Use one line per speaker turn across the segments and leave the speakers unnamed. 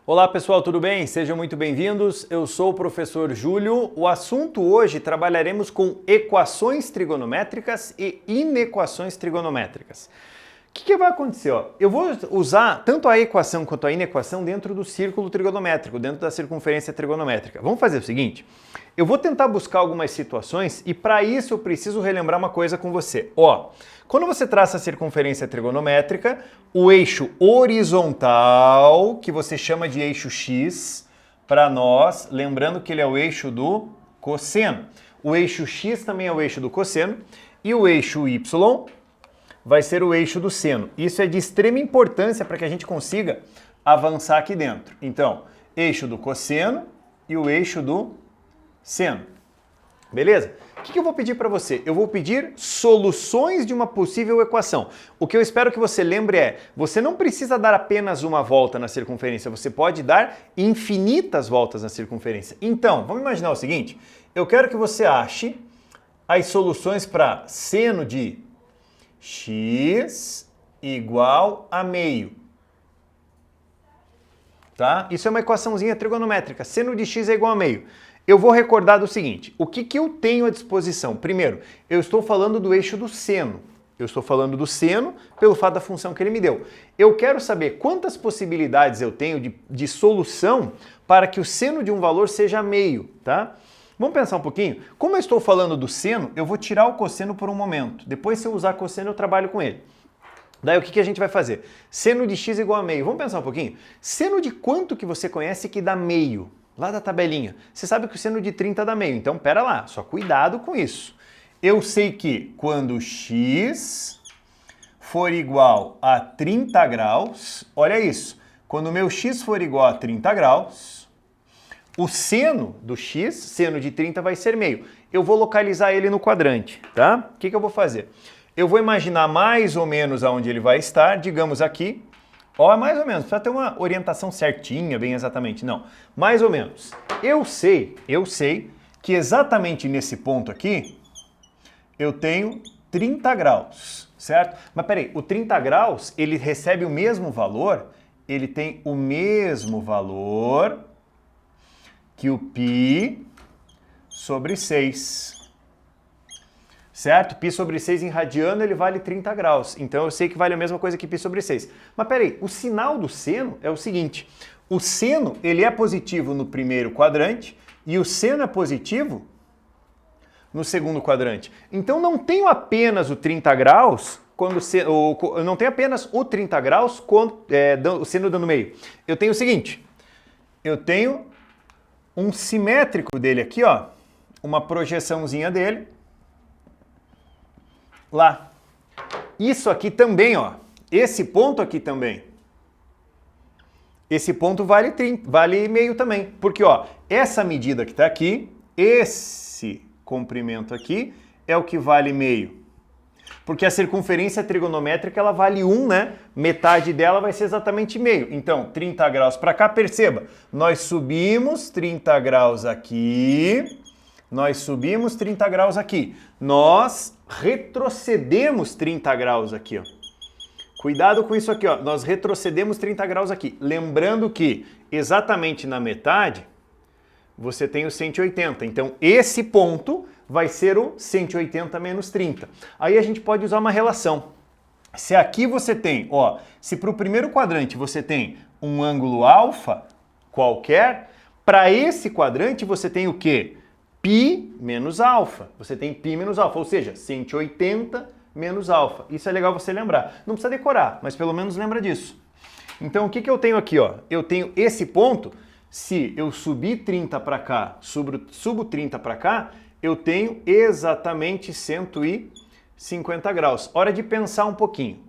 Olá pessoal, tudo bem? Sejam muito bem-vindos. Eu sou o professor Júlio. O assunto hoje trabalharemos com equações trigonométricas e inequações trigonométricas. O que vai acontecer? Eu vou usar tanto a equação quanto a inequação dentro do círculo trigonométrico, dentro da circunferência trigonométrica. Vamos fazer o seguinte, eu vou tentar buscar algumas situações e para isso eu preciso relembrar uma coisa com você. Quando você traça a circunferência trigonométrica, o eixo horizontal, que você chama de eixo X, para nós, lembrando que ele é o eixo do cosseno. O eixo X também é o eixo do cosseno e o eixo Y vai ser o eixo do seno. Isso é de extrema importância para que a gente consiga avançar aqui dentro. Então, eixo do cosseno e o eixo do seno. Beleza? O que eu vou pedir para você? Eu vou pedir soluções de uma possível equação. O que eu espero que você lembre é, você não precisa dar apenas uma volta na circunferência, você pode dar infinitas voltas na circunferência. Então, vamos imaginar o seguinte, eu quero que você ache as soluções para seno de x igual a meio. Tá? Isso é uma equaçãozinha trigonométrica. Seno de x é igual a meio. Eu vou recordar do seguinte, o que eu tenho à disposição? Primeiro, eu estou falando do eixo do seno. Eu estou falando do seno pelo fato da função que ele me deu. Eu quero saber quantas possibilidades eu tenho de solução para que o seno de um valor seja meio, tá? Vamos pensar um pouquinho? Como eu estou falando do seno, eu vou tirar o cosseno por um momento. Depois, se eu usar cosseno, eu trabalho com ele. Daí, o que a gente vai fazer? Seno de x igual a meio. Vamos pensar um pouquinho? Seno de quanto que você conhece que dá meio? Lá da tabelinha. Você sabe que o seno de 30 dá meio. Então, pera lá. Só cuidado com isso. Eu sei que quando x for igual a 30 graus, olha isso. Quando o meu x for igual a 30 graus, o seno do x, seno de 30, vai ser meio. Eu vou localizar ele no quadrante, tá? O que eu vou fazer? Eu vou imaginar mais ou menos aonde ele vai estar, digamos aqui. Mais ou menos, precisa ter uma orientação certinha, bem exatamente, não. Mais ou menos. Eu sei que exatamente nesse ponto aqui, eu tenho 30 graus, certo? Mas peraí, o 30 graus, ele recebe o mesmo valor, ele tem o mesmo valor que o π sobre 6. Certo? Π sobre 6 em radiano, ele vale 30 graus. Então eu sei que vale a mesma coisa que π sobre 6. Mas peraí, o sinal do seno é o seguinte. O seno, ele é positivo no primeiro quadrante e o seno é positivo no segundo quadrante. Então não tenho apenas o 30 graus, não tenho apenas o 30 graus quando o seno dando meio. Eu tenho o seguinte, eu tenho um simétrico dele aqui, uma projeçãozinha dele, lá. Isso aqui também, esse ponto aqui também. Esse ponto vale meio também, porque essa medida que está aqui, esse comprimento aqui, é o que vale meio. Porque a circunferência trigonométrica, ela vale 1, né? Metade dela vai ser exatamente meio. Então, 30 graus para cá, perceba, nós subimos 30 graus aqui, nós subimos 30 graus aqui. Nós retrocedemos 30 graus aqui, Cuidado com isso aqui, Nós retrocedemos 30 graus aqui. Lembrando que exatamente na metade você tem o 180. Então, esse ponto vai ser o 180 menos 30. Aí a gente pode usar uma relação. Se aqui você tem, se para o primeiro quadrante você tem um ângulo alfa qualquer, para esse quadrante você tem o quê? Π menos alfa. Você tem π menos alfa, ou seja, 180 menos alfa. Isso é legal você lembrar. Não precisa decorar, mas pelo menos lembra disso. Então, o que eu tenho aqui? Eu tenho esse ponto, se eu subir 30 para cá, subo 30 para cá, eu tenho exatamente 150 graus. Hora de pensar um pouquinho,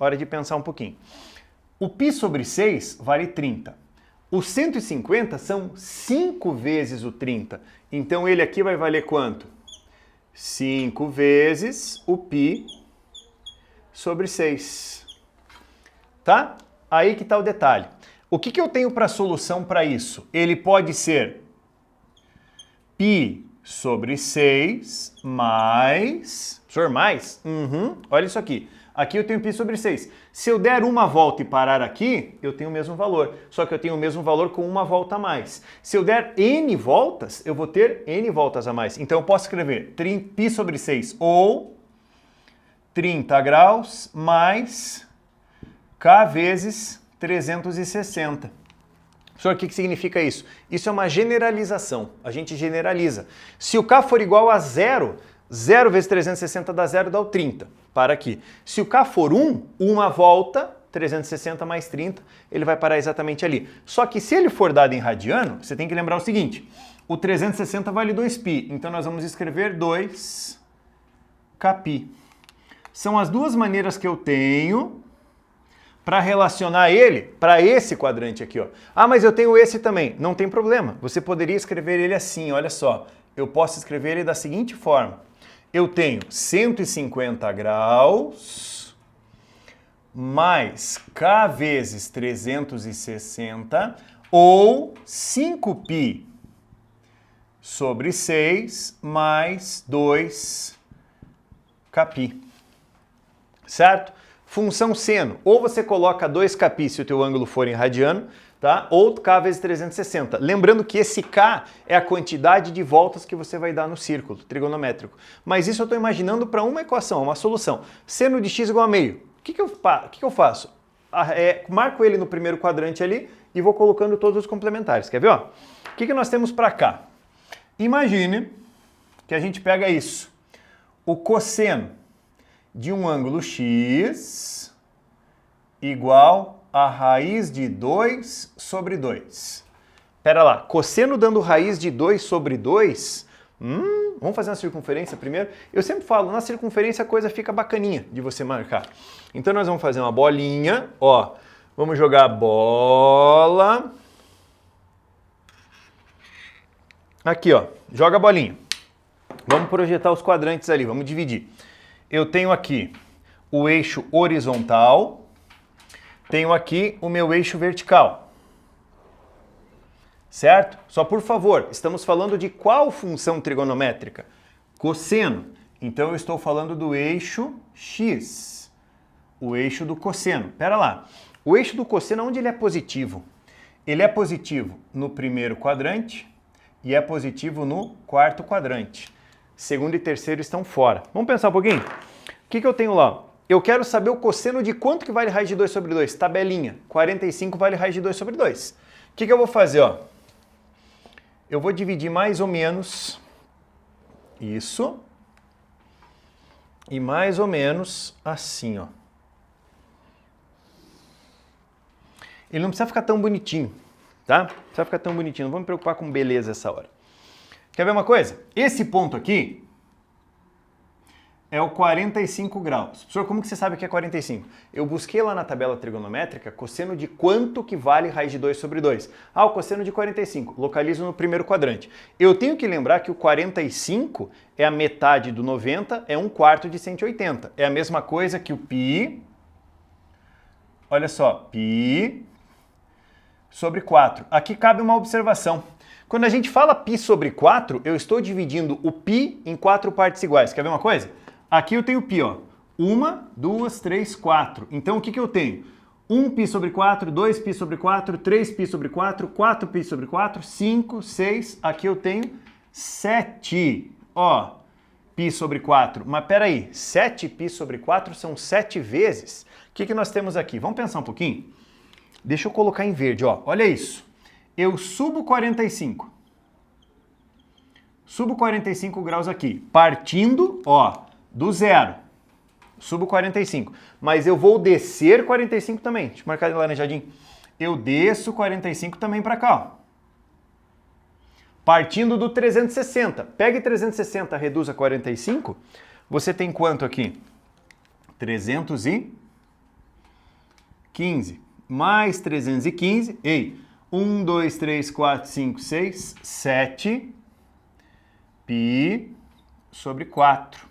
O π sobre 6 vale 30. O 150 são 5 vezes o 30. Então, ele aqui vai valer quanto? 5 vezes o π sobre 6. Tá? Aí que está o detalhe. O que eu tenho para solução para isso? Ele pode ser π sobre 6 mais... Professor, mais? Olha isso aqui. Aqui eu tenho π sobre 6. Se eu der uma volta e parar aqui, eu tenho o mesmo valor. Só que eu tenho o mesmo valor com uma volta a mais. Se eu der n voltas, eu vou ter n voltas a mais. Então eu posso escrever π sobre 6 ou 30 graus mais k vezes 360. Professor, o que significa isso? Isso é uma generalização. A gente generaliza. Se o k for igual a 0, 0 vezes 360 dá 0, dá o 30. Para aqui. Se o k for 1, uma volta, 360 mais 30, ele vai parar exatamente ali. Só que se ele for dado em radiano, você tem que lembrar o seguinte. O 360 vale 2π. Então nós vamos escrever 2kπ. São as duas maneiras que eu tenho para relacionar ele para esse quadrante aqui, ó. Ah, mas eu tenho esse também. Não tem problema. Você poderia escrever ele assim, olha só. Eu posso escrever ele da seguinte forma. Eu tenho 150 graus mais k vezes 360 ou 5π sobre 6 mais 2kπ. Certo? Função seno, ou você coloca 2kπ se o teu ângulo for em radiano, tá? Ou k vezes 360. Lembrando que esse k é a quantidade de voltas que você vai dar no círculo trigonométrico. Mas isso eu estou imaginando para uma equação, uma solução. Seno de x igual a meio. O que eu faço? Marco ele no primeiro quadrante ali e vou colocando todos os complementares. Quer ver? Ó? O que nós temos para cá? Imagine que a gente pega isso. O cosseno de um ângulo x igual a raiz de 2 sobre 2. Pera lá, cosseno dando raiz de 2 sobre 2? Vamos fazer uma circunferência primeiro? Eu sempre falo, na circunferência a coisa fica bacaninha de você marcar. Então nós vamos fazer uma bolinha, ó. Vamos jogar a bola. Aqui, ó, joga a bolinha. Vamos projetar os quadrantes ali, vamos dividir. Eu tenho aqui o eixo horizontal, tenho aqui o meu eixo vertical. Certo? Só por favor, estamos falando de qual função trigonométrica? Cosseno. Então eu estou falando do eixo x, o eixo do cosseno. Pera lá, o eixo do cosseno, onde ele é positivo? Ele é positivo no primeiro quadrante e é positivo no quarto quadrante. Segundo e terceiro estão fora. Vamos pensar um pouquinho? O que eu tenho lá? Eu quero saber o cosseno de quanto que vale raiz de 2 sobre 2. Tabelinha. 45 vale raiz de 2 sobre 2. O que eu vou fazer? Ó? Eu vou dividir mais ou menos isso e mais ou menos assim, ó. Ele não precisa ficar tão bonitinho, tá? Não precisa ficar tão bonitinho. Não vou me preocupar com beleza essa hora. Quer ver uma coisa? Esse ponto aqui é o 45 graus. Professor, como que você sabe que é 45? Eu busquei lá na tabela trigonométrica cosseno de quanto que vale raiz de 2 sobre 2. Ah, o cosseno de 45. Localizo no primeiro quadrante. Eu tenho que lembrar que o 45 é a metade do 90, é 1/4 de 180. É a mesma coisa que o π, olha só, π sobre 4. Aqui cabe uma observação. Quando a gente fala π sobre 4, eu estou dividindo o π em 4 partes iguais. Quer ver uma coisa? Aqui eu tenho π, ó. 1, 2, 3, 4. Então o que eu tenho? 1π sobre 4, 2π sobre 4, 3π sobre 4, 4π sobre 4, 5, 6. Aqui eu tenho 7. Ó, π sobre 4. Mas peraí, 7π sobre 4 são 7 vezes. O que nós temos aqui? Vamos pensar um pouquinho? Deixa eu colocar em verde, ó. Olha isso. Eu subo 45. Subo 45 graus aqui, partindo, ó, do zero. Subo 45. Mas eu vou descer 45 também. Deixa eu marcar de laranjadinho. Eu desço 45 também para cá, ó. Partindo do 360. Pegue 360, reduza 45. Você tem quanto aqui? 315. Mais 315. Ei, 1, 2, 3, 4, 5, 6, 7 π sobre 4.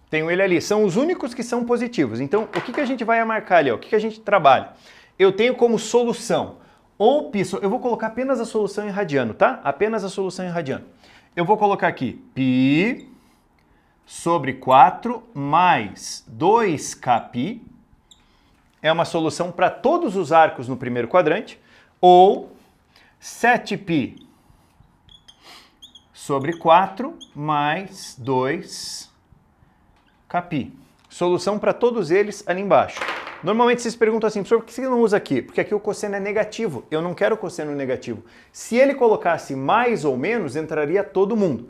Tenho ele ali. São os únicos que são positivos. Então, o que a gente vai marcar ali? Ó? O que a gente trabalha? Eu tenho como solução ou π... Eu vou colocar apenas a solução em radiano, tá? Apenas a solução em radiano. Eu vou colocar aqui π sobre 4 mais 2kπ é uma solução para todos os arcos no primeiro quadrante, ou 7π sobre 4 mais 2kπ. Solução para todos eles ali embaixo. Normalmente vocês perguntam assim, professor, por que você não usa aqui? Porque aqui o cosseno é negativo, eu não quero cosseno negativo. Se ele colocasse mais ou menos, entraria todo mundo.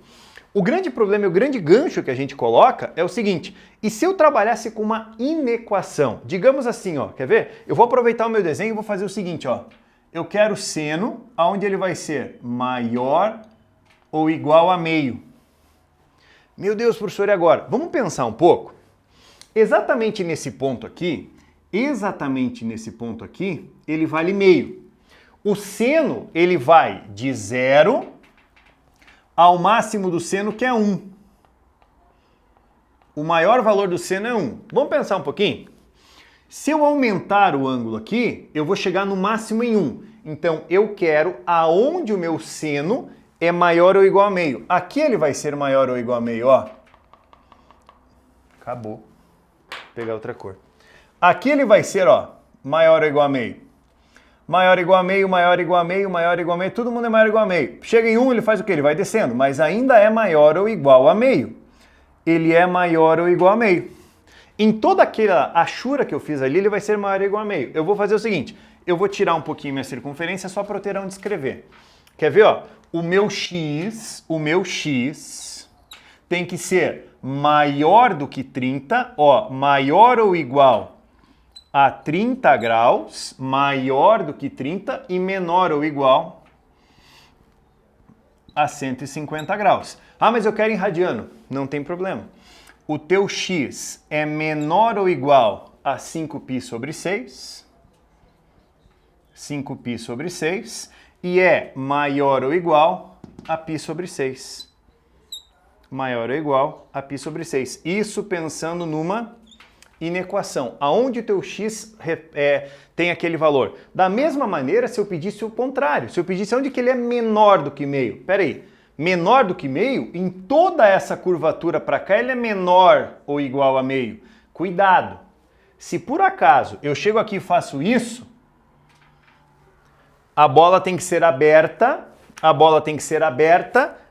O grande problema e o grande gancho que a gente coloca é o seguinte, e se eu trabalhasse com uma inequação? Digamos assim, ó, quer ver? Eu vou aproveitar o meu desenho e vou fazer o seguinte, ó. Eu quero seno, aonde ele vai ser maior ou igual a meio. Meu Deus, professor, e agora? Vamos pensar um pouco? Exatamente nesse ponto aqui, ele vale meio. O seno, ele vai de 0 ao máximo do seno, que é 1. O maior valor do seno é 1. Vamos pensar um pouquinho? Se eu aumentar o ângulo aqui, eu vou chegar no máximo em 1. Então, eu quero aonde o meu seno é maior ou igual a meio. Aqui ele vai ser maior ou igual a meio, ó. Acabou. Vou pegar outra cor. Aqui ele vai ser, ó, maior ou igual a meio. Maior igual a meio, maior igual a meio, maior igual a meio, todo mundo é maior igual a meio. Chega em 1, ele faz o quê? Ele vai descendo, mas ainda é maior ou igual a meio. Ele é maior ou igual a meio. Em toda aquela achura que eu fiz ali, ele vai ser maior ou igual a meio. Eu vou fazer o seguinte, eu vou tirar um pouquinho minha circunferência só para eu ter onde escrever. Quer ver, ó? O meu x tem que ser maior do que 30, ó, maior ou igual a 30 graus, maior do que 30 e menor ou igual a 150 graus. Ah, mas eu quero em radiano. Não tem problema. O teu x é menor ou igual a 5π sobre 6. 5π sobre 6. E é maior ou igual a π sobre 6. Maior ou igual a π sobre 6. Isso pensando numa inequação, aonde o teu x tem aquele valor. Da mesma maneira, se eu pedisse o contrário, se eu pedisse onde que ele é menor do que meio. Pera aí, menor do que meio, em toda essa curvatura para cá, ele é menor ou igual a meio. Cuidado, se por acaso eu chego aqui e faço isso, a bola tem que ser aberta,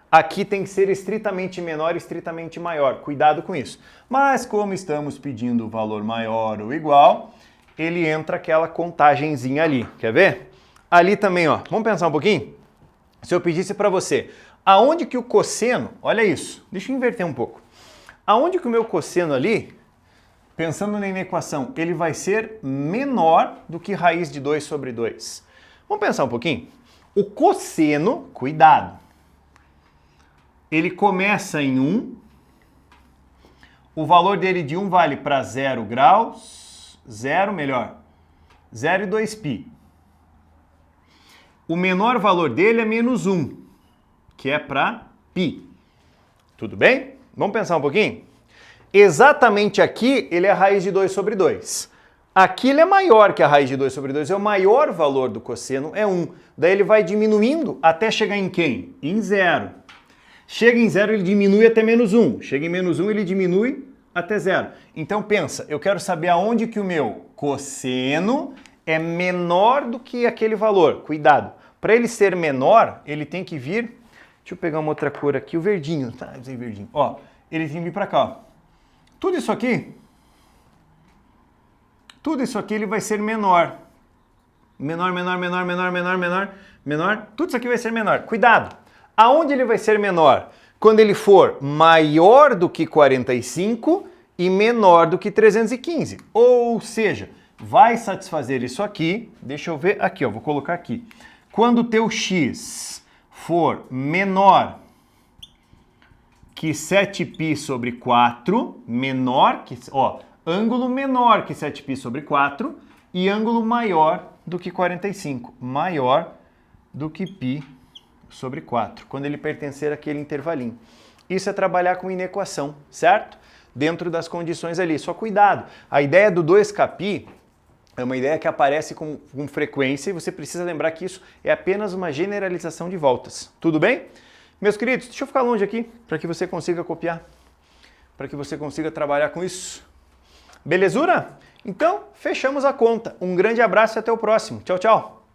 aqui tem que ser estritamente menor e estritamente maior. Cuidado com isso. Mas como estamos pedindo o valor maior ou igual, ele entra aquela contagenzinha ali. Quer ver? Ali também, ó. Vamos pensar um pouquinho? Se eu pedisse para você, aonde que o cosseno... Olha isso. Deixa eu inverter um pouco. Aonde que o meu cosseno ali, pensando na inequação, ele vai ser menor do que raiz de 2 sobre 2. Vamos pensar um pouquinho? O cosseno, cuidado, ele começa em 1, o valor dele de 1 vale para 0 graus, 0 e 2π. O menor valor dele é menos 1, que é para π. Tudo bem? Vamos pensar um pouquinho? Exatamente aqui ele é a raiz de 2 sobre 2. Aqui ele é maior que a raiz de 2 sobre 2, é o maior valor do cosseno, é 1. Daí ele vai diminuindo até chegar em quem? Em 0. Chega em 0, ele diminui até menos 1. Chega em menos 1, ele diminui até 0. Então pensa, eu quero saber aonde que o meu cosseno é menor do que aquele valor. Cuidado, para ele ser menor, ele tem que vir... Deixa eu pegar uma outra cor aqui, o verdinho. Tá, usei verdinho. Ó, ele tem que vir para cá, ó. Tudo isso aqui ele vai ser menor. Menor. Tudo isso aqui vai ser menor. Cuidado! Aonde ele vai ser menor? Quando ele for maior do que 45 e menor do que 315. Ou seja, vai satisfazer isso aqui. Deixa eu ver aqui, ó, vou colocar aqui. Quando o teu x for menor que 7π sobre 4, menor que, ó, ângulo menor que 7π sobre 4 e ângulo maior do que 45, maior do que π sobre 4, quando ele pertencer àquele intervalinho. Isso é trabalhar com inequação, certo? Dentro das condições ali. Só cuidado, a ideia do 2kπ é uma ideia que aparece com frequência e você precisa lembrar que isso é apenas uma generalização de voltas. Tudo bem? Meus queridos, deixa eu ficar longe aqui para que você consiga copiar. para que você consiga trabalhar com isso. Belezura? Então, fechamos a conta. Um grande abraço e até o próximo. Tchau, tchau!